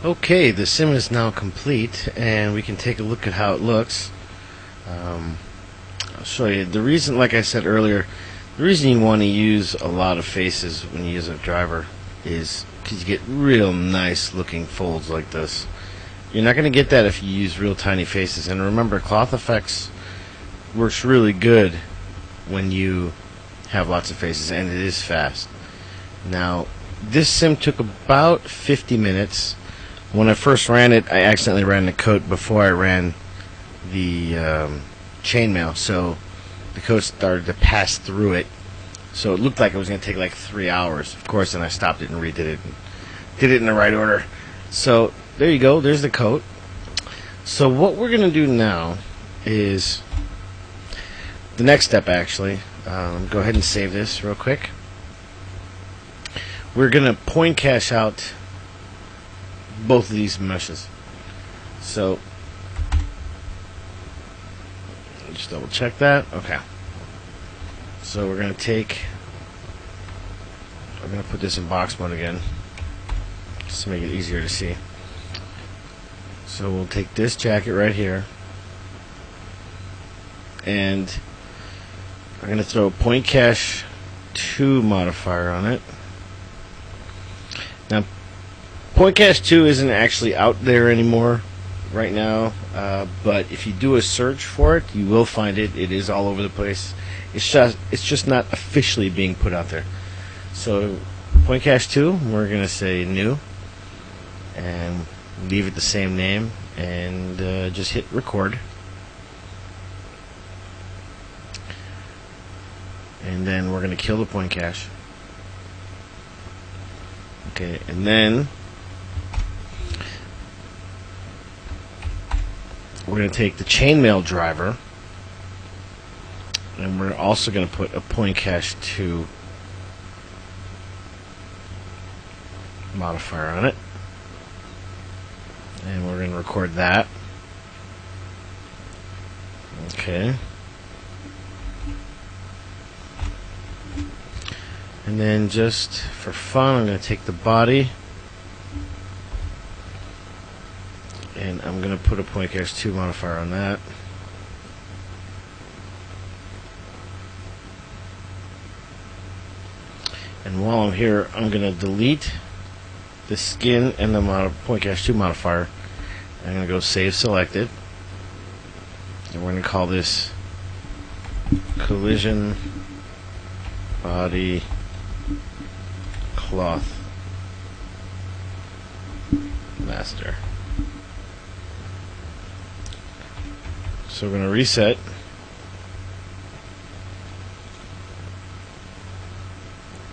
Okay, the sim is now complete, and we can take a look at how it looks. I'll show you. The reason, like I said earlier, the reason you want to use a lot of faces when you use a driver is because you get real nice looking folds like this. You're not going to get that if you use real tiny faces. And remember, cloth effects works really good when you have lots of faces, and it is fast. Now, this sim took about 50 minutes. When I first ran it, I accidentally ran the coat before I ran the chainmail, so the coat started to pass through it. So it looked like it was going to take like 3 hours. Of course, then I stopped it and redid it and did it in the right order. So there you go. There's the coat. So what we're going to do now is the next step, actually. Go ahead and save this real quick. We're going to point cache out both of these meshes. So just double check that. Okay. So we're going to take, I'm going to put this in box mode again just to make it easier to see. So we'll take this jacket right here, and I'm going to throw a point cache 2 modifier on it. Now, point cache 2 isn't actually out there anymore right now, but if you do a search for it, you will find it. It is all over the place. It's just not officially being put out there. So point cache 2, we're going to say new, and leave it the same name, and just hit record. And then we're going to kill the point cache. Okay, and then we're going to take the chainmail driver, and we're also going to put a point cache 2 modifier on it, and we're going to record that. Okay. And then just for fun, I'm going to take the body, and I'm going to put a point cache 2 modifier on that. And while I'm here, I'm going to delete the skin and the point cache 2 modifier. I'm going to go save selected, and we're going to call this collision body cloth master. So we're going to reset,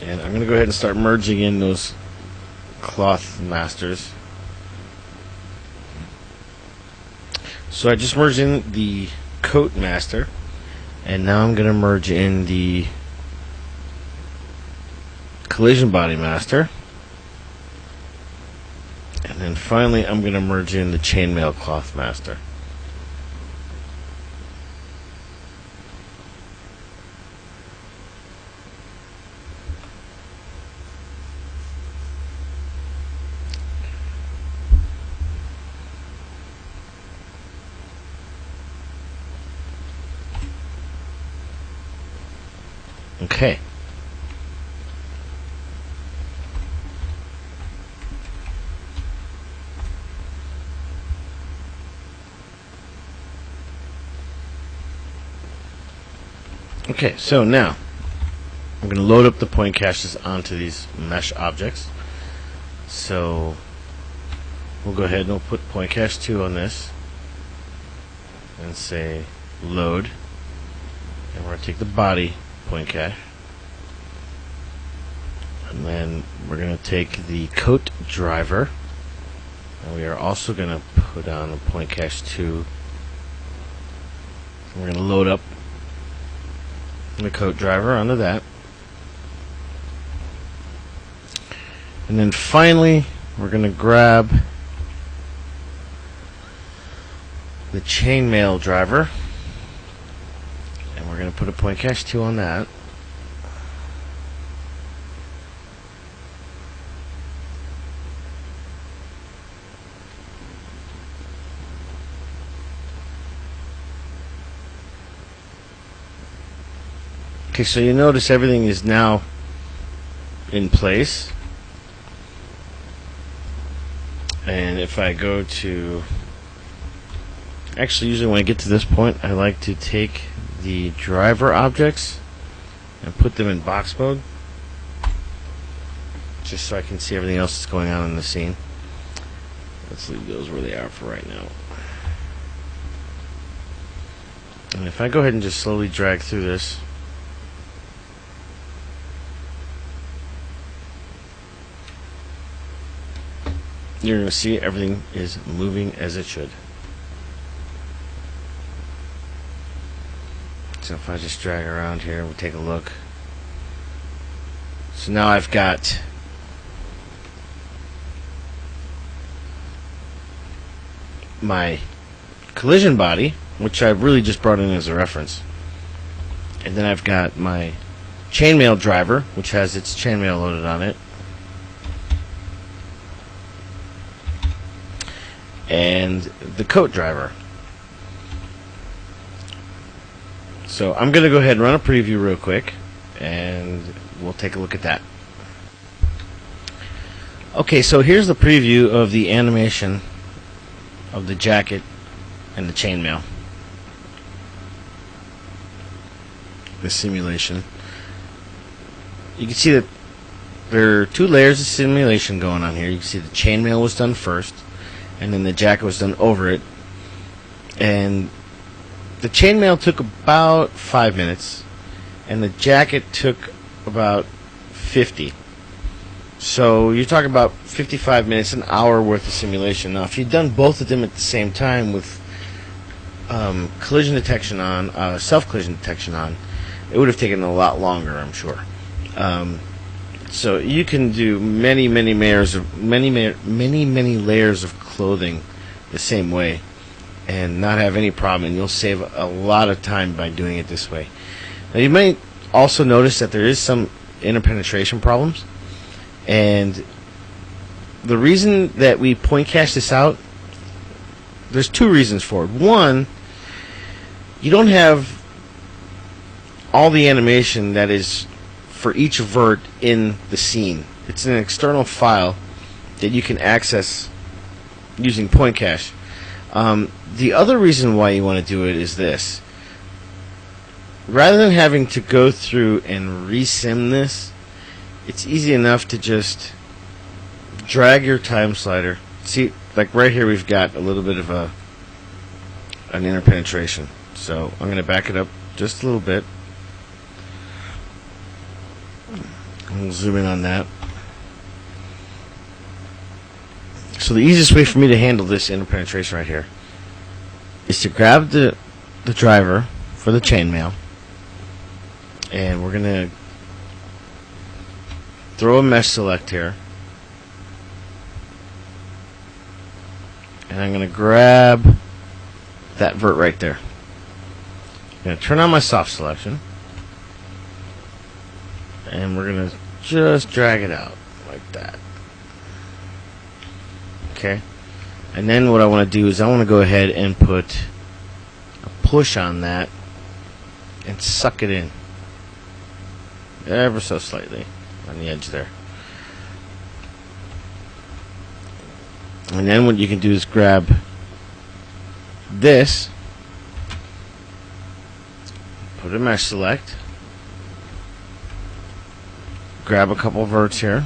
and I'm going to go ahead and start merging in those cloth masters. So I just merged in the coat master, and now I'm going to merge in the collision body master, and then finally I'm going to merge in the chainmail cloth master. Okay. Okay, so now I'm going to load up the point caches onto these mesh objects. So we'll go ahead and we'll put point cache 2 on this and say load, and we're going to take the body point cache, and then we're going to take the coat driver, and we are also going to put on a point cache 2. We're going to load up the coat driver onto that, and then finally we're going to grab the chainmail driver, and we're going to put a point cache 2 on that. Okay, so you notice everything is now in place. And if I go to... Actually, usually when I get to this point, I like to take the driver objects and put them in box mode, just so I can see everything else that's going on in the scene. Let's leave those where they are for right now. And if I go ahead and just slowly drag through this, you're going to see everything is moving as it should. So if I just drag around here, we'll take a look. So now I've got my collision body, which I've really just brought in as a reference. And then I've got my chainmail driver, which has its chainmail loaded on it. And the coat driver. So I'm going to go ahead and run a preview real quick, and we'll take a look at that. Okay, so here's the preview of the animation of the jacket and the chainmail. The simulation. You can see that there are two layers of simulation going on here. You can see the chainmail was done first, and then the jacket was done over it. And the chainmail took about 5 minutes, and the jacket took about 50. So you're talking about 55 minutes, an hour worth of simulation. Now, if you'd done both of them at the same time with collision detection on, self-collision detection on, it would have taken a lot longer, I'm sure. So you can do many layers of clothing the same way and not have any problem, and you'll save a lot of time by doing it this way. Now, you might also notice that there is some interpenetration problems, and the reason that we point cache this out, there's two reasons for it. One, you don't have all the animation that is for each vert in the scene. It's an external file that you can access using point cache. The other reason why you want to do it is this. Rather than having to go through and resim this, it's easy enough to just drag your time slider. See, like right here we've got a little bit of an interpenetration. So I'm going to back it up just a little bit. We'll zoom in on that. So the easiest way for me to handle this interpenetration right here is to grab the driver for the chainmail, and we're going to throw a mesh select here, and I'm going to grab that vert right there. I'm going to turn on my soft selection, and we're going to just drag it out like that. Okay, and then what I want to do is I want to go ahead and put a push on that and suck it in ever so slightly on the edge there. And then what you can do is grab this, put a mesh select, grab a couple verts here,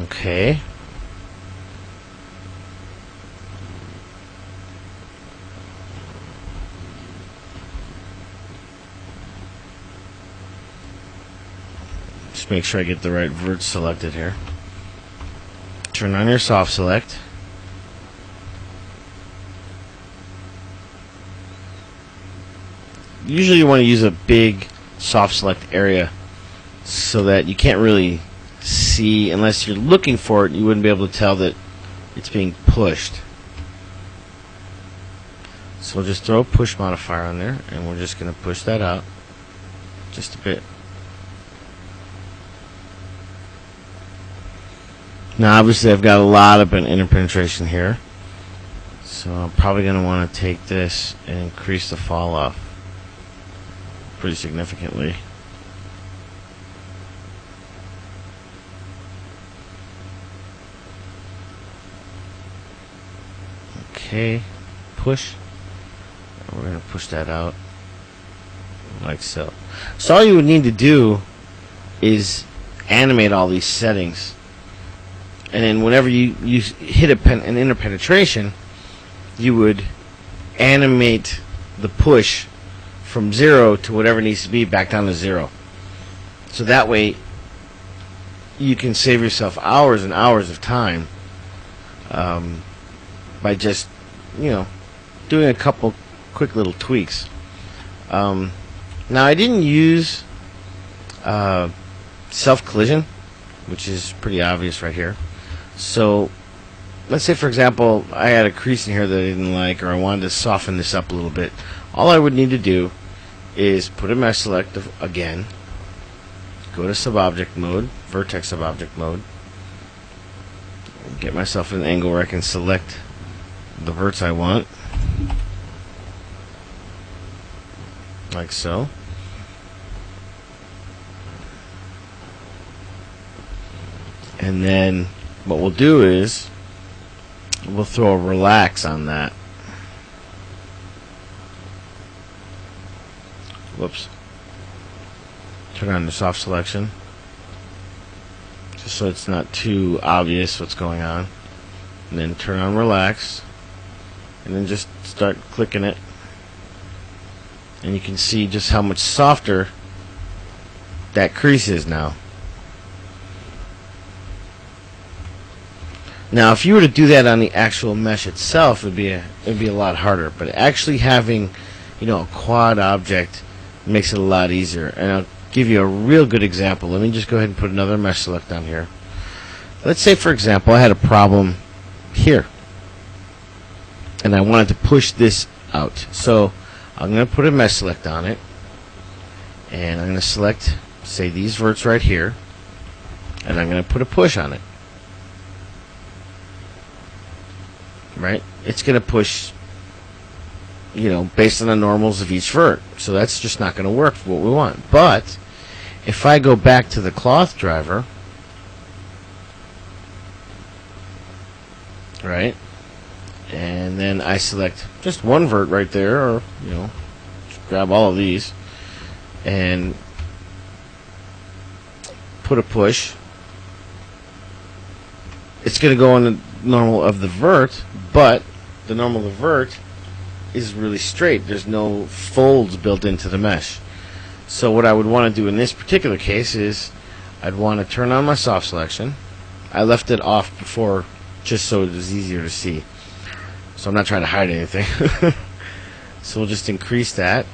okay. Just make sure I get the right vert selected here. Turn on your soft select. Usually you want to use a big soft select area so that you can't really see, unless you're looking for it, you wouldn't be able to tell that it's being pushed. So we'll just throw a push modifier on there, and we're just going to push that out just a bit. Now obviously I've got a lot of interpenetration here, so I'm probably going to want to take this and increase the fall off pretty significantly. Okay, push. We're going to push that out like so. So all you would need to do is animate all these settings, and then whenever you hit an interpenetration, you would animate the push from 0 to whatever it needs to be back down to 0. So that way you can save yourself hours and hours of time by just, doing a couple quick little tweaks. Now I didn't use self-collision, which is pretty obvious right here. So let's say, for example, I had a crease in here that I didn't like, or I wanted to soften this up a little bit. All I would need to do is put a mesh select again, go to subobject mode, vertex subobject mode, get myself an angle where I can select the verts I want, like so. And then what we'll do is we'll throw a relax on that. Whoops. Turn on the soft selection, just so it's not too obvious what's going on. And then turn on relax, and then just start clicking it. And you can see just how much softer that crease is now. Now, if you were to do that on the actual mesh itself, it'd be a lot harder. But actually having, a quad object makes it a lot easier. And I'll give you a real good example. Let me just go ahead and put another mesh select down here. Let's say, for example, I had a problem here, and I wanted to push this out. So I'm going to put a mesh select on it, and I'm going to select, say, these verts right here, and I'm going to put a push on it. Right? It's going to push, based on the normals of each vert. So that's just not going to work for what we want. But if I go back to the cloth driver, right, and then I select just one vert right there, or just grab all of these and put a push, it's going to go on the normal of the vert, but the normal of the vert is really straight. There's no folds built into the mesh. So what I would want to do in this particular case is I'd want to turn on my soft selection. I left it off before just so it was easier to see. So I'm not trying to hide anything. So we'll just increase that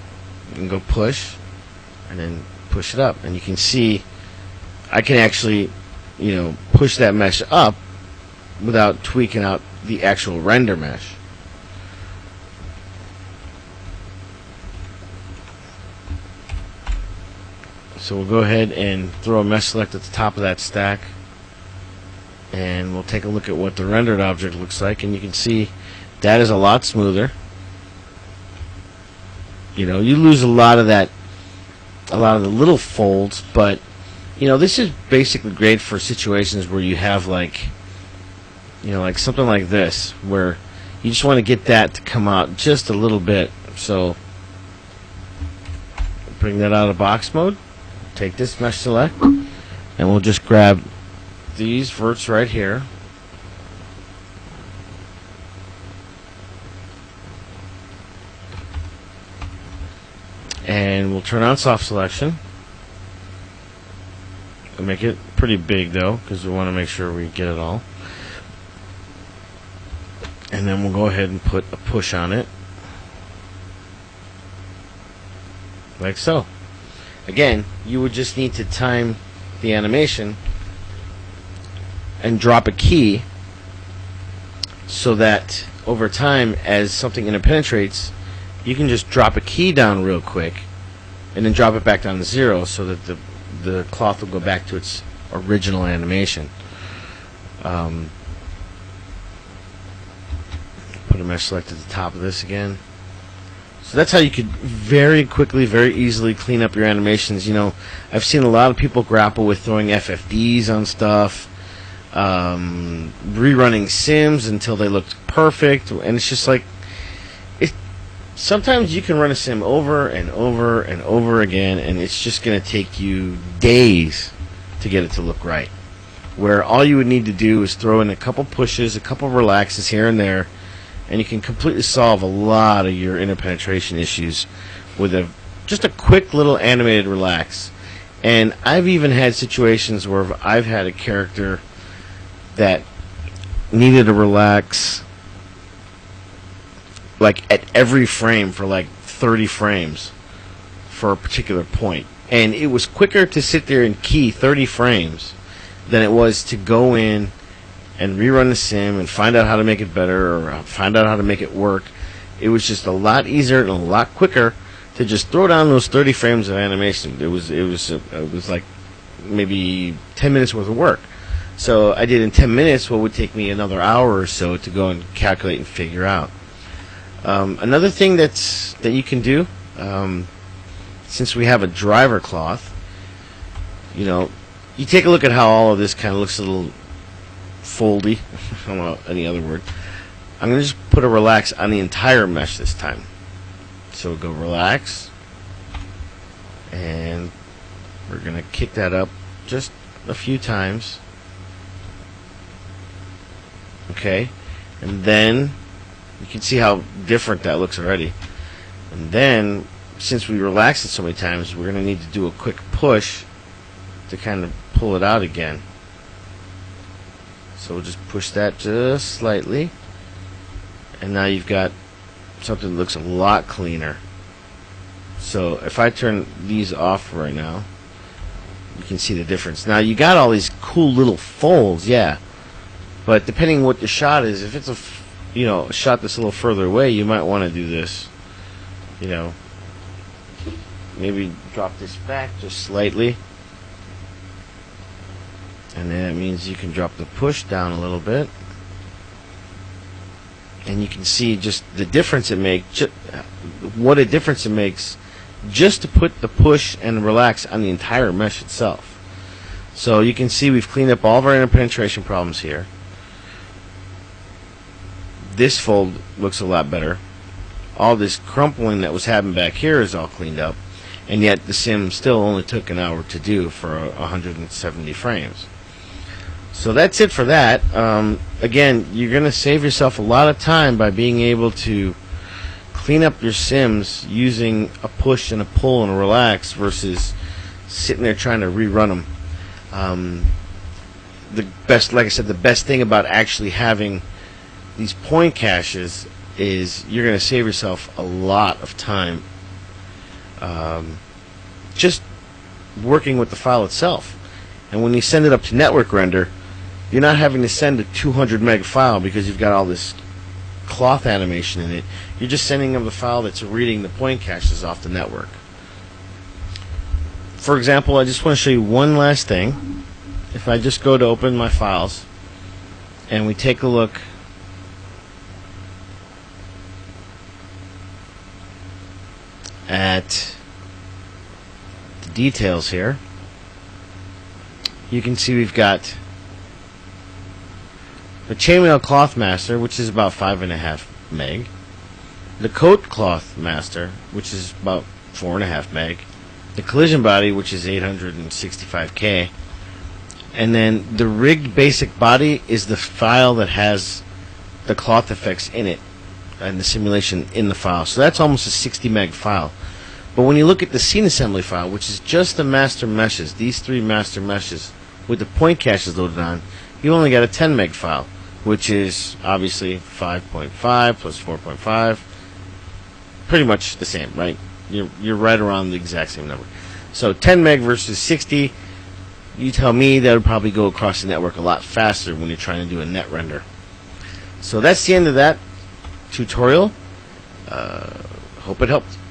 and go push, and then push it up. And you can see I can actually, push that mesh up without tweaking out the actual render mesh. So we'll go ahead and throw a mesh select at the top of that stack, and we'll take a look at what the rendered object looks like, and you can see that is a lot smoother. You lose a lot of that, a lot of the little folds, but this is basically great for situations where you have like something like this, where you just want to get that to come out just a little bit. So bring that out of box mode, take this mesh select, and we'll just grab these verts right here, and we'll turn on soft selection. We'll make it pretty big though, because we want to make sure we get it all. And then we'll go ahead and put a push on it, like so. Again, you would just need to time the animation and drop a key so that over time, as something interpenetrates, you can just drop a key down real quick and then drop it back down to 0 so that the cloth will go back to its original animation. Put a mesh select at the top of this again. So that's how you could very quickly, very easily clean up your animations. You know, I've seen a lot of people grapple with throwing FFDs on stuff, rerunning sims until they looked perfect, and it's just like, sometimes you can run a sim over and over and over again, and it's just going to take you days to get it to look right. Where all you would need to do is throw in a couple pushes, a couple relaxes here and there, and you can completely solve a lot of your interpenetration issues with just a quick little animated relax. And I've even had situations where I've had a character that needed a relax like at every frame for like 30 frames for a particular point. And it was quicker to sit there and key 30 frames than it was to go in and rerun the sim and find out how to make it better or find out how to make it work. It was just a lot easier and a lot quicker to just throw down those 30 frames of animation. It was like maybe 10 minutes worth of work. So I did in 10 minutes what would take me another hour or so to go and calculate and figure out. Another thing that you can do, since we have a driver cloth, you know, you take a look at how all of this kind of looks a little foldy. I don't know any other word. I'm going to just put a relax on the entire mesh this time. So we'll go relax, and we're going to kick that up just a few times. Okay, and then you can see how different that looks already. And then, since we relaxed it so many times, we're going to need to do a quick push to kind of pull it out again. So we'll just push that just slightly, and now you've got something that looks a lot cleaner. So if I turn these off right now, you can see the difference. Now you got all these cool little folds, yeah, but depending on what the shot is, if it's a shot that's a little further away, you might want to do this. You know, maybe drop this back just slightly. And then that means you can drop the push down a little bit. And you can see just the difference it makes, what a difference it makes just to put the push and relax on the entire mesh itself. So you can see we've cleaned up all of our interpenetration problems here. This fold looks a lot better. All this crumpling that was happening back here is all cleaned up. And yet the sim still only took an hour to do for 170 frames. So that's it for that. Again, you're going to save yourself a lot of time by being able to clean up your sims using a push and a pull and a relax versus sitting there trying to rerun them. Like I said, the best thing about actually having these point caches is you're going to save yourself a lot of time just working with the file itself. And when you send it up to network render, you're not having to send a 200 meg file because you've got all this cloth animation in it. You're just sending them the file that's reading the point caches off the network. For example, I just want to show you one last thing. If I just go to open my files and we take a look at the details here, you can see we've got the chainmail cloth master, which is about 5.5 meg, the coat cloth master, which is about 4.5 meg, the collision body, which is 865K, and then the rigged basic body is the file that has the cloth effects in it and the simulation in the file. So that's almost a 60 meg file. But when you look at the scene assembly file, which is just the master meshes, these three master meshes with the point caches loaded on, you only got a 10 meg file, which is obviously 5.5 plus 4.5, pretty much the same, right? You're right around the exact same number. So 10 meg versus 60, you tell me that would probably go across the network a lot faster when you're trying to do a net render. So that's the end of that tutorial. Hope it helped.